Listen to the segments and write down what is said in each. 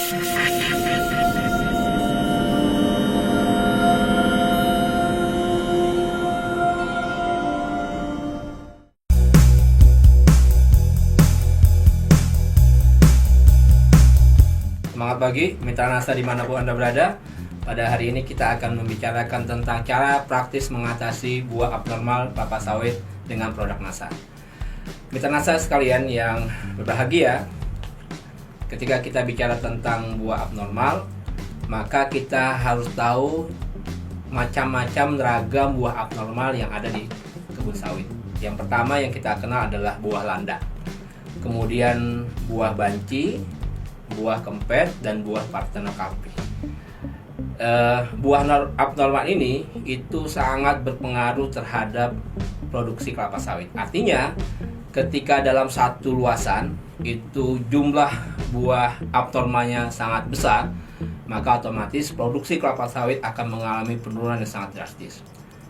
Semangat pagi, mitra NASA dimanapun Anda berada. Pada hari ini kita akan membicarakan tentang cara praktis mengatasi buah abnormal kelapa sawit dengan produk NASA. Mitra NASA sekalian yang berbahagia, ketika kita bicara tentang buah abnormal, maka kita harus tahu macam-macam ragam buah abnormal yang ada di kebun sawit. Yang pertama yang kita kenal adalah buah landak, kemudian buah banci, buah kempet, dan buah parthenocarpi. Buah abnormal ini itu sangat berpengaruh terhadap produksi kelapa sawit. Artinya, ketika dalam satu luasan itu jumlah buah abnormalnya sangat besar, maka otomatis produksi kelapa sawit akan mengalami penurunan yang sangat drastis.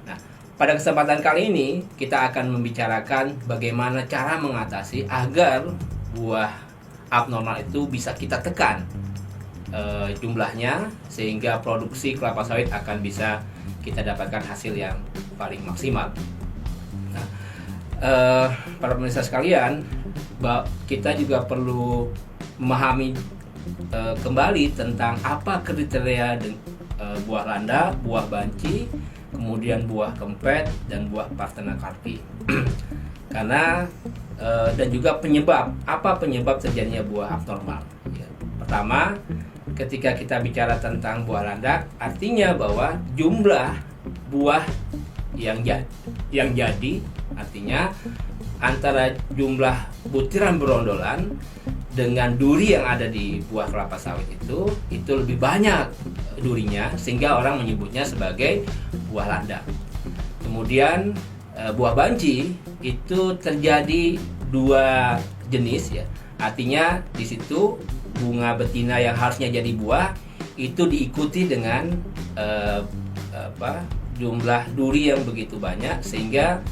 Nah, pada kesempatan kali ini kita akan membicarakan bagaimana cara mengatasi agar buah abnormal itu bisa kita tekan jumlahnya, sehingga produksi kelapa sawit akan bisa kita dapatkan hasil yang paling maksimal. Nah, para pemirsa sekalian, kita juga perlu memahami kembali tentang apa kriteria buah landa, buah banci, kemudian buah kempet, dan buah parthenocarpi. Karena dan juga apa penyebab terjadinya buah abnormal. Pertama, ketika kita bicara tentang buah landak, artinya bahwa jumlah buah yang jadi, artinya antara jumlah butiran berondolan dengan duri yang ada di buah kelapa sawit itu lebih banyak durinya, sehingga orang menyebutnya sebagai buah landak. Kemudian buah banci itu terjadi dua jenis, ya. Artinya di situ bunga betina yang harusnya jadi buah itu diikuti dengan jumlah duri yang begitu banyak, sehingga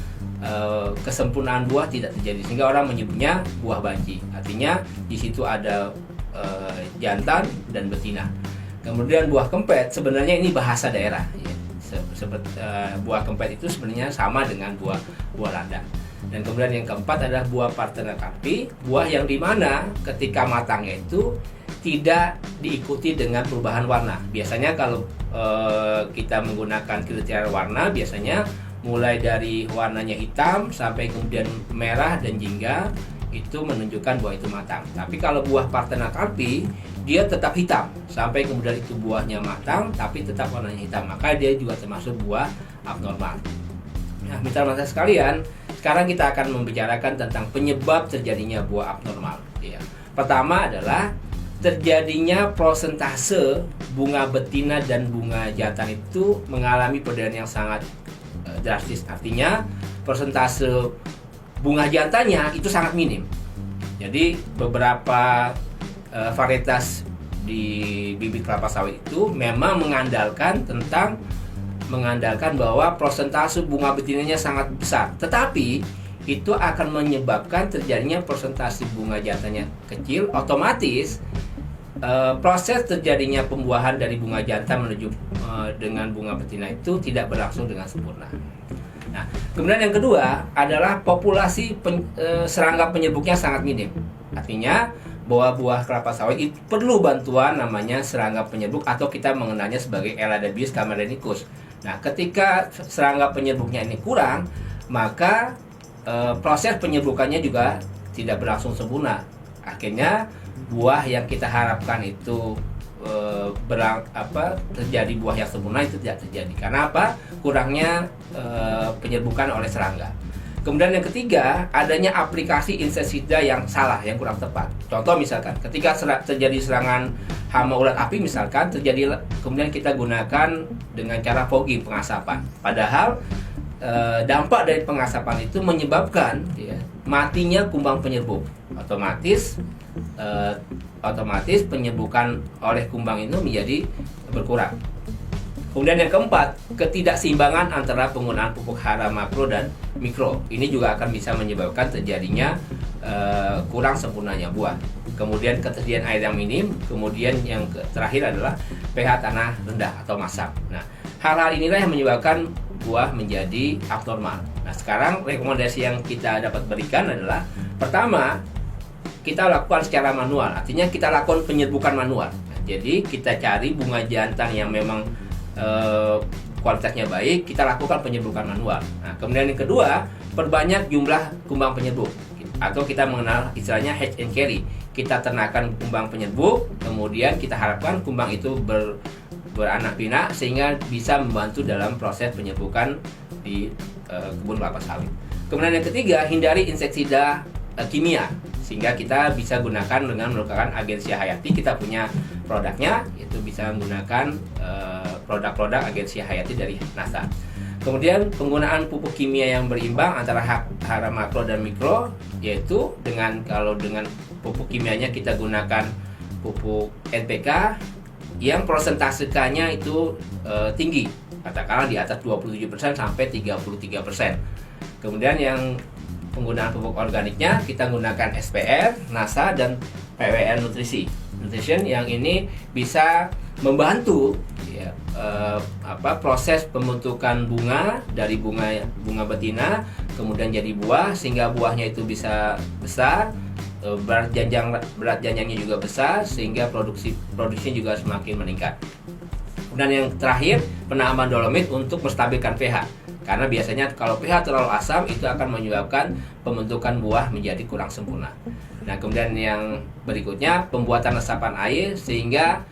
kesempurnaan buah tidak terjadi, sehingga orang menyebutnya buah banci. Artinya di situ ada jantan dan betina. Kemudian buah kempet sebenarnya ini bahasa daerah, ya. Buah kempet itu sebenarnya sama dengan buah landak. Dan kemudian yang keempat adalah buah parthenocarpi, buah yang dimana ketika matangnya itu tidak diikuti dengan perubahan warna. Biasanya kalau kita menggunakan kriteria warna, biasanya mulai dari warnanya hitam sampai kemudian merah dan jingga, itu menunjukkan buah itu matang. Tapi kalau buah parthenocarpi, dia tetap hitam sampai kemudian itu buahnya matang tapi tetap warnanya hitam, maka dia juga termasuk buah abnormal. Nah, mitra-mitra sekalian, sekarang kita akan membicarakan tentang penyebab terjadinya buah abnormal, ya. Pertama adalah terjadinya prosentase bunga betina dan bunga jantan itu mengalami perbedaan yang sangat drastis. Artinya persentase bunga jantannya itu sangat minim. Jadi beberapa varietas di bibit kelapa sawit itu memang mengandalkan bahwa persentase bunga betinanya sangat besar, tetapi itu akan menyebabkan terjadinya persentase bunga jantannya kecil. Otomatis proses terjadinya pembuahan dari bunga jantan menuju dengan bunga betina itu tidak berlangsung dengan sempurna. Nah, kemudian yang kedua adalah populasi serangga penyerbuknya sangat minim. Artinya bahwa buah kelapa sawit itu perlu bantuan namanya serangga penyerbuk, atau kita mengenalnya sebagai Eladabius camerenicus. Nah, ketika serangga penyerbuknya ini kurang, maka proses penyerbukannya juga tidak berlangsung sempurna. Akhirnya buah yang kita harapkan itu terjadi buah yang sempurna itu tidak terjadi. Karena apa? Kurangnya penyerbukan oleh serangga. Kemudian yang ketiga, adanya aplikasi insektisida yang salah, yang kurang tepat. Contoh misalkan, ketika terjadi serangan hama ulat api misalkan, kemudian kita gunakan dengan cara fogging, pengasapan. Padahal dampak dari pengasapan itu menyebabkan matinya kumbang penyerbuk. Otomatis penyerbukan oleh kumbang itu menjadi berkurang. Kemudian yang keempat, ketidakseimbangan antara penggunaan pupuk hara makro dan mikro. Ini juga akan bisa menyebabkan terjadinya kurang sempurnanya buah. kemudian ketersediaan air yang minim, kemudian yang terakhir adalah pH tanah rendah atau masam. Nah, hal-hal inilah yang menyebabkan buah menjadi abnormal. Nah, sekarang rekomendasi yang kita dapat berikan adalah pertama, kita lakukan secara manual, artinya kita lakukan penyerbukan manual. Nah, jadi kita cari bunga jantan yang memang kualitasnya baik, kita lakukan penyerbukan manual. Nah, kemudian yang kedua, perbanyak jumlah kumbang penyerbuk atau kita mengenal istilahnya hatch and carry. Kita ternakan kumbang penyerbuk, kemudian kita harapkan kumbang itu beranak pinak sehingga bisa membantu dalam proses penyerbukan di kebun kelapa sawit. Kemudian yang ketiga, hindari inseksida kimia, sehingga kita bisa gunakan dengan menggunakan Agensia Hayati. Kita punya produknya, itu bisa menggunakan produk-produk Agensia Hayati dari NASA. Kemudian penggunaan pupuk kimia yang berimbang antara hara makro dan mikro, yaitu kalau dengan pupuk kimianya kita gunakan pupuk NPK yang prosentasenya itu tinggi, katakanlah di atas 27% sampai 33%. Kemudian yang penggunaan pupuk organiknya kita gunakan SPR, NASA, dan PWN Nutrition yang ini bisa membantu ya, proses pembentukan bunga dari bunga betina kemudian jadi buah, sehingga buahnya itu bisa besar, berat janjangnya juga besar, sehingga produksi juga semakin meningkat. Dan yang terakhir, penanaman dolomit untuk menstabilkan pH. Karena biasanya kalau pH terlalu asam itu akan menyebabkan pembentukan buah menjadi kurang sempurna. Nah, kemudian yang berikutnya, pembuatan resapan air, sehingga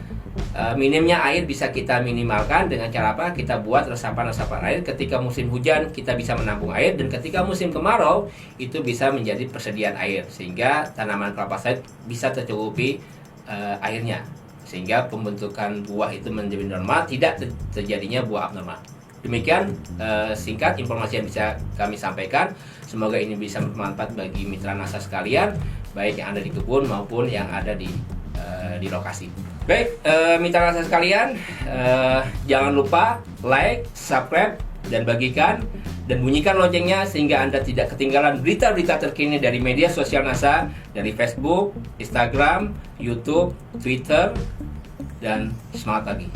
minimnya air bisa kita minimalkan dengan cara apa? Kita buat resapan-resapan air. Ketika musim hujan kita bisa menampung air, dan ketika musim kemarau itu bisa menjadi persediaan air, sehingga tanaman kelapa sawit bisa tercukupi airnya, sehingga pembentukan buah itu menjadi normal, tidak terjadinya buah abnormal. Demikian singkat informasi yang bisa kami sampaikan. Semoga ini bisa bermanfaat bagi mitra NASA sekalian, baik yang ada di kebun maupun yang ada di lokasi. Baik, mitra NASA sekalian, jangan lupa like, subscribe, dan bagikan, dan bunyikan loncengnya sehingga Anda tidak ketinggalan berita-berita terkini dari media sosial NASA, dari Facebook, Instagram, YouTube, Twitter, dan semangat pagi.